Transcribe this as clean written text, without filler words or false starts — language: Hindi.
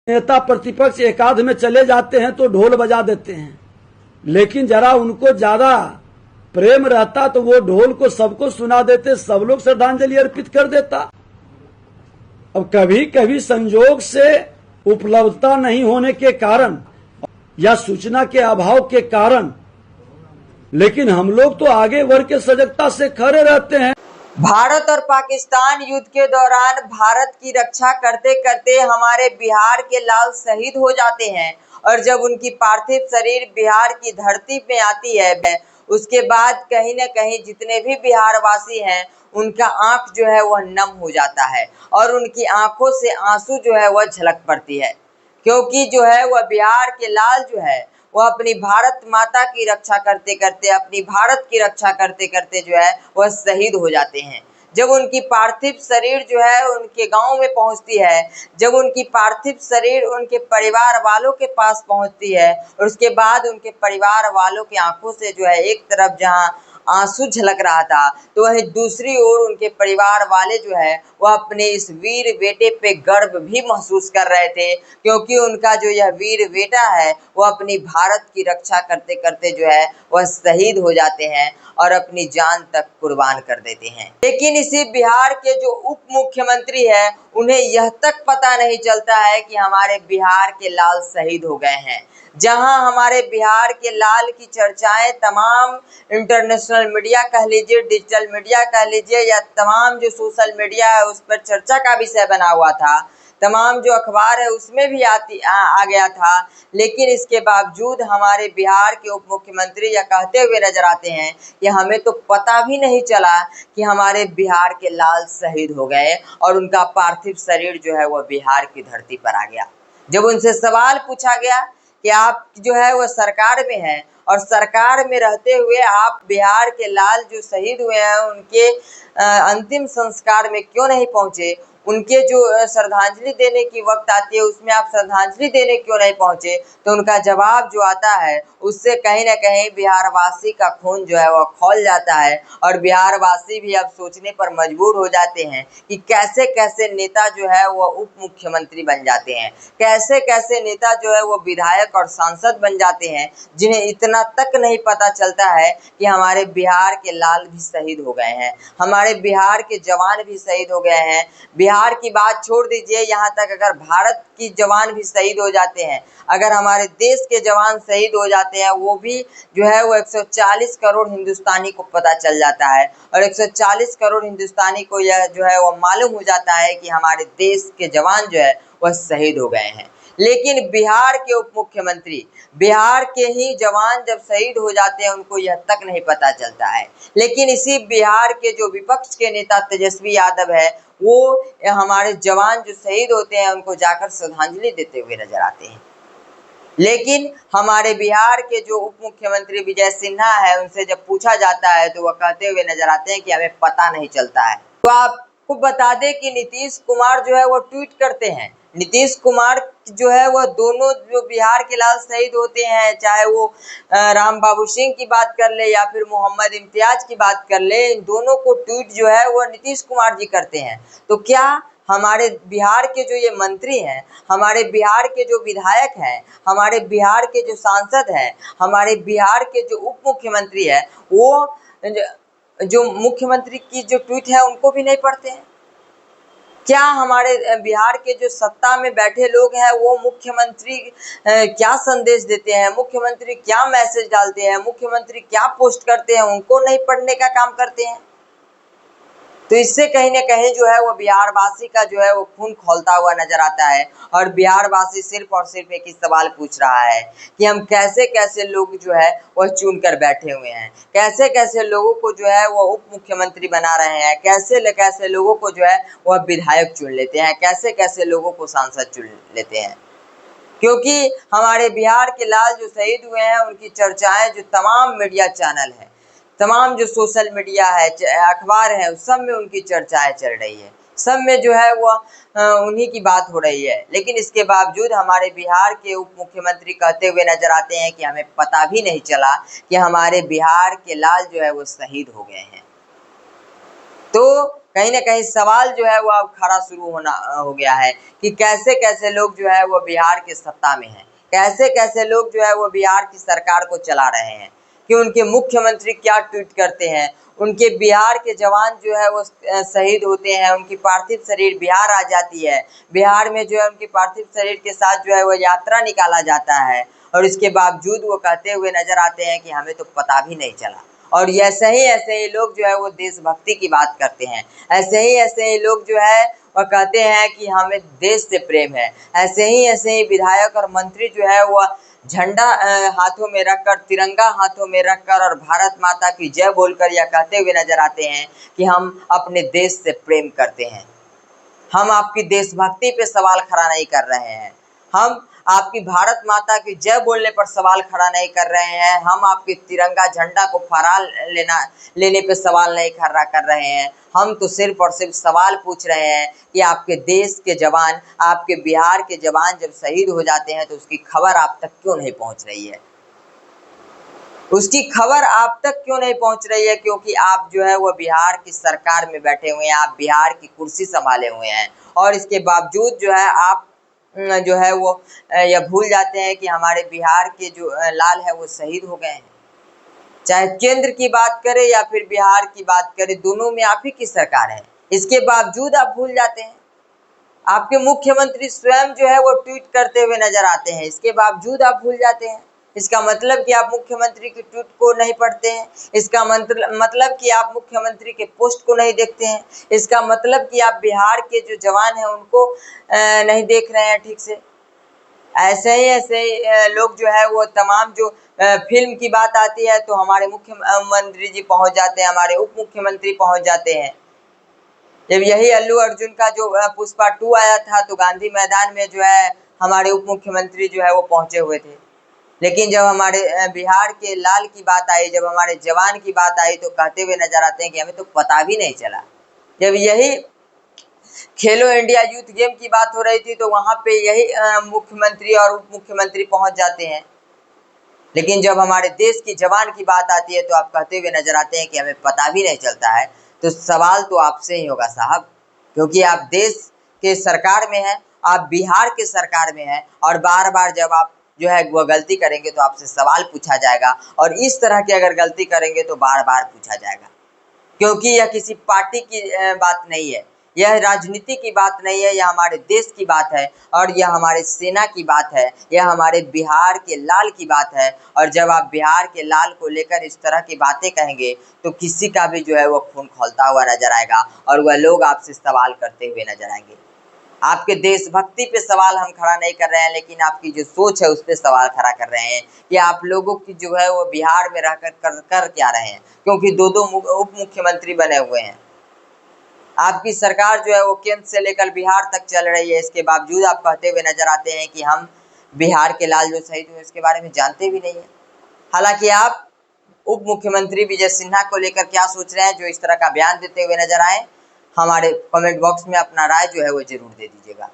नेता प्रतिपक्ष एकाध में चले जाते हैं तो ढोल बजा देते हैं, लेकिन जरा उनको ज्यादा प्रेम रहता तो वो ढोल को सबको सुना देते, सब लोग श्रद्धांजलि अर्पित कर देता। अब कभी कभी संजोग से उपलब्धता नहीं होने के कारण या सूचना के अभाव के कारण, लेकिन हम लोग तो आगे बढ़ के सजगता से खड़े रहते हैं। भारत और पाकिस्तान युद्ध के दौरान भारत की रक्षा करते करते हमारे बिहार के लाल शहीद हो जाते हैं, और जब उनकी पार्थिव शरीर बिहार की धरती पे आती है, उसके बाद कहीं न कहीं जितने भी बिहार वासी हैं उनका आंख जो है वह नम हो जाता है और उनकी आंखों से आंसू जो है वह झलक पड़ती है, क्योंकि जो है वह बिहार के लाल जो है वह अपनी भारत माता की रक्षा करते करते, अपनी भारत की रक्षा करते करते जो है वह शहीद हो जाते हैं। जब उनकी पार्थिव शरीर जो है उनके गांव में पहुंचती है, जब उनकी पार्थिव शरीर उनके परिवार वालों के पास पहुंचती है, और उसके बाद उनके परिवार वालों की आंखों से जो है एक तरफ जहां आंसू झलक रहा था, तो वह दूसरी ओर उनके परिवार वाले जो है वह अपने इस वीर बेटे पे गर्व भी महसूस कर रहे थे, क्योंकि उनका जो यह वीर बेटा है वह अपनी भारत की रक्षा करते करते जो है वह शहीद हो जाते हैं और अपनी जान तक कुर्बान कर देते हैं। लेकिन इसी बिहार के जो उप मुख्यमंत्री है, उन्हें यह तक पता नहीं चलता है कि हमारे बिहार के लाल शहीद हो गए हैं। जहां हमारे बिहार के लाल की चर्चाएं तमाम इंटरनेशनल मीडिया कह लीजिए, डिजिटल मीडिया कह लीजिए, या तमाम जो सोशल मीडिया है उस पर चर्चा का विषय बना हुआ था, तमाम जो अखबार है उसमें भी आ गया था, लेकिन इसके बावजूद हमारे बिहार के उप मुख्यमंत्री यह कहते हुए नजर आते हैं कि हमें तो पता भी नहीं चला कि हमारे बिहार के लाल शहीद हो गए और उनका पार्थिव शरीर जो है वह बिहार की धरती पर आ गया। जब उनसे सवाल पूछा गया कि आप जो है वह सरकार में हैं और सरकार में रहते हुए आप बिहार के लाल जो शहीद हुए हैं उनके अंतिम संस्कार में क्यों नहीं पहुंचे, उनके जो श्रद्धांजलि देने की वक्त आती है उसमें आप श्रद्धांजलि देने क्यों नहीं पहुंचे, तो उनका जवाब जो आता है उससे कहीं ना कहीं बिहारवासी का खून जो है वह खौल जाता है और बिहारवासी भी अब सोचने पर मजबूर हो जाते हैं कि कैसे कैसे नेता जो है वह उप मुख्यमंत्री बन जाते हैं, कैसे कैसे नेता जो है वो विधायक और सांसद बन जाते हैं, जिन्हें इतना तक नहीं पता चलता है कि हमारे बिहार के लाल भी शहीद हो गए हैं, हमारे बिहार के जवान भी शहीद हो गए हैं। बिहार की बात छोड़ दीजिए, यहाँ तक अगर भारत की जवान भी शहीद हो जाते हैं, अगर हमारे देश के जवान शहीद हो जाते हैं, वो भी जो है वो 140 करोड़ हिंदुस्तानी को पता चल जाता है और 140 करोड़ हिंदुस्तानी को यह जो है वो मालूम हो जाता है कि हमारे देश के जवान जो है वह शहीद हो गए हैं। लेकिन बिहार के उप मुख्यमंत्री, बिहार के ही जवान जब शहीद हो जाते हैं उनको यह तक नहीं पता चलता है। लेकिन इसी बिहार के जो विपक्ष के नेता तेजस्वी यादव है, वो हमारे जवान जो शहीद होते हैं उनको जाकर श्रद्धांजलि देते हुए नजर आते हैं। लेकिन हमारे बिहार के जो उप मुख्यमंत्री विजय सिन्हा है, उनसे जब पूछा जाता है तो वह कहते हुए नजर आते हैं कि हमें पता नहीं चलता है। तो आपको बता दें कि नीतीश कुमार जो है वो ट्वीट करते हैं, नीतीश कुमार जो है वह दोनों जो बिहार के लाल शहीद होते हैं, चाहे वो राम बाबू सिंह की बात कर ले या फिर मोहम्मद इम्तियाज की बात कर ले, इन दोनों को ट्वीट जो है वह नीतीश कुमार जी करते हैं। तो क्या हमारे बिहार के जो ये मंत्री हैं, हमारे बिहार के जो विधायक हैं, हमारे बिहार के जो सांसद हैं, हमारे बिहार के जो उप मुख्यमंत्री है, वो जो मुख्यमंत्री की जो ट्वीट है उनको भी नहीं पढ़ते हैं? क्या हमारे बिहार के जो सत्ता में बैठे लोग हैं वो मुख्यमंत्री क्या संदेश देते हैं, मुख्यमंत्री क्या मैसेज डालते हैं, मुख्यमंत्री क्या पोस्ट करते हैं, उनको नहीं पढ़ने का काम करते हैं? तो इससे कहीं न कहीं जो है वो बिहारवासी का जो है वो खून खौलता हुआ नजर आता है और बिहारवासी सिर्फ और सिर्फ एक ही सवाल पूछ रहा है कि हम कैसे कैसे लोग जो है वह चुन कर बैठे हुए हैं, कैसे कैसे लोगों को जो है वो उप मुख्यमंत्री बना रहे हैं, कैसे कैसे लोगों को जो है वह विधायक चुन लेते हैं, कैसे कैसे लोगों को सांसद चुन लेते हैं। क्योंकि हमारे बिहार के लाल जो शहीद हुए हैं उनकी चर्चाएं जो तमाम मीडिया चैनल है, तमाम जो सोशल मीडिया है, अखबार है, उस सब में उनकी चर्चाएं चल रही है, सब में जो है वो उन्हीं की बात हो रही है। लेकिन इसके बावजूद हमारे बिहार के उप मुख्यमंत्री कहते हुए नजर आते हैं कि हमें पता भी नहीं चला कि हमारे बिहार के लाल जो है वो शहीद हो गए हैं। तो कहीं ना कहीं सवाल जो है वो अब खड़ा शुरू होना हो गया है कि कैसे कैसे लोग जो है वो बिहार के सत्ता में हैं, कैसे कैसे लोग जो है वो बिहार की सरकार को चला रहे हैं, कि उनके मुख्यमंत्री क्या ट्वीट करते हैं, उनके बिहार के जवान जो है वो शहीद होते हैं, उनकी पार्थिव शरीर बिहार आ जाती है, बिहार में जो है उनकी पार्थिव शरीर के साथ जो है वो यात्रा निकाला जाता है, और इसके बावजूद वो कहते हुए नजर आते हैं कि हमें तो पता भी नहीं चला। और ऐसे ही लोग जो है वो देशभक्ति की बात करते हैं, ऐसे ही लोग जो है वह कहते हैं कि हमें देश से प्रेम है, ऐसे ही विधायक और मंत्री जो है वह झंडा हाथों में रखकर, तिरंगा हाथों में रखकर और भारत माता की जय बोलकर यह कहते हुए नजर आते हैं कि हम अपने देश से प्रेम करते हैं। हम आपकी देशभक्ति पे सवाल खड़ा नहीं कर रहे हैं, हम आपकी भारत माता की जय बोलने पर सवाल खड़ा नहीं कर रहे हैं, हम आपके तिरंगा झंडा को फहरा लेने पे सवाल नहीं खड़ा कर रहे हैं। हम तो सिर्फ और सिर्फ सवाल पूछ रहे हैं कि आपके देश के जवान, आपके बिहार के जवान जब शहीद हो जाते हैं तो उसकी खबर आप तक क्यों नहीं पहुंच रही है? उसकी खबर आप तक क्यों नहीं पहुंच रही है? क्योंकि आप जो है वो बिहार की सरकार में बैठे हुए हैं, आप बिहार की कुर्सी संभाले हुए हैं, और इसके बावजूद जो है आप जो है वो यह भूल जाते हैं कि हमारे बिहार के जो लाल है वो शहीद हो गए हैं। चाहे केंद्र की बात करें या फिर बिहार की बात करें, दोनों में आप ही की सरकार है, इसके बावजूद आप भूल जाते हैं। आपके मुख्यमंत्री स्वयं जो है वो ट्वीट करते हुए नजर आते हैं, इसके बावजूद आप भूल जाते हैं। इसका मतलब कि आप मुख्यमंत्री के ट्वीट को नहीं पढ़ते हैं, इसका मतलब कि आप मुख्यमंत्री के पोस्ट को नहीं देखते हैं, इसका मतलब कि आप बिहार के जो जवान हैं उनको नहीं देख रहे हैं ठीक से। ऐसे ही लोग जो है वो तमाम जो फिल्म की बात आती है तो हमारे मुख्यमंत्री जी पहुंच जाते हैं, हमारे उप मुख्यमंत्री पहुंच जाते हैं। जब यही अल्लू अर्जुन का जो पुष्पा 2 आया था तो गांधी मैदान में जो है हमारे उप मुख्यमंत्री जो है वो पहुंचे हुए थे, लेकिन जब हमारे बिहार के लाल की बात आई, जब हमारे जवान की बात आई तो कहते हुए नजर आते हैं कि हमें तो पता भी नहीं चला। जब यही खेलो इंडिया यूथ गेम की बात हो रही थी तो वहां पे यही मुख्यमंत्री और उप मुख्यमंत्री पहुंच जाते हैं, लेकिन जब हमारे देश की जवान की बात आती है तो आप कहते हुए नजर आते हैं कि हमें पता भी नहीं चलता है। तो सवाल तो आपसे ही होगा साहब, क्योंकि आप देश के सरकार में हैं, आप बिहार के सरकार में हैं, और बार बार जब आप जो है वो गलती करेंगे तो आपसे सवाल पूछा जाएगा, और इस तरह की अगर गलती करेंगे तो बार बार पूछा जाएगा, क्योंकि यह किसी पार्टी की बात नहीं है, यह राजनीति की बात नहीं है, यह हमारे देश की बात है, और यह हमारे सेना की बात है, यह हमारे बिहार के लाल की बात है। और जब आप बिहार के लाल को लेकर इस तरह की बातें कहेंगे तो किसी का भी जो है वो खून खौलता हुआ नजर आएगा, और वह लोग आपसे सवाल करते हुए नजर आएंगे। आपके देशभक्ति पे सवाल हम खड़ा नहीं कर रहे हैं, लेकिन आपकी जो सोच है उस पर सवाल खड़ा कर रहे हैं कि आप लोगों की जो है वो बिहार में रहकर कर क्या रहे हैं, क्योंकि दो उप मुख्यमंत्री बने हुए हैं। आपकी सरकार जो है वो केंद्र से लेकर बिहार तक चल रही है, इसके बावजूद आप कहते हुए नजर आते हैं कि हम बिहार के लाल जो शहीद हुए इसके बारे में जानते भी नहीं है। हालांकि आप उप मुख्यमंत्री विजय सिन्हा को लेकर क्या सोच रहे हैं जो इस तरह का बयान देते हुए नजर आए, हमारे कमेंट बॉक्स में अपना राय जो है वो जरूर दे दीजिएगा।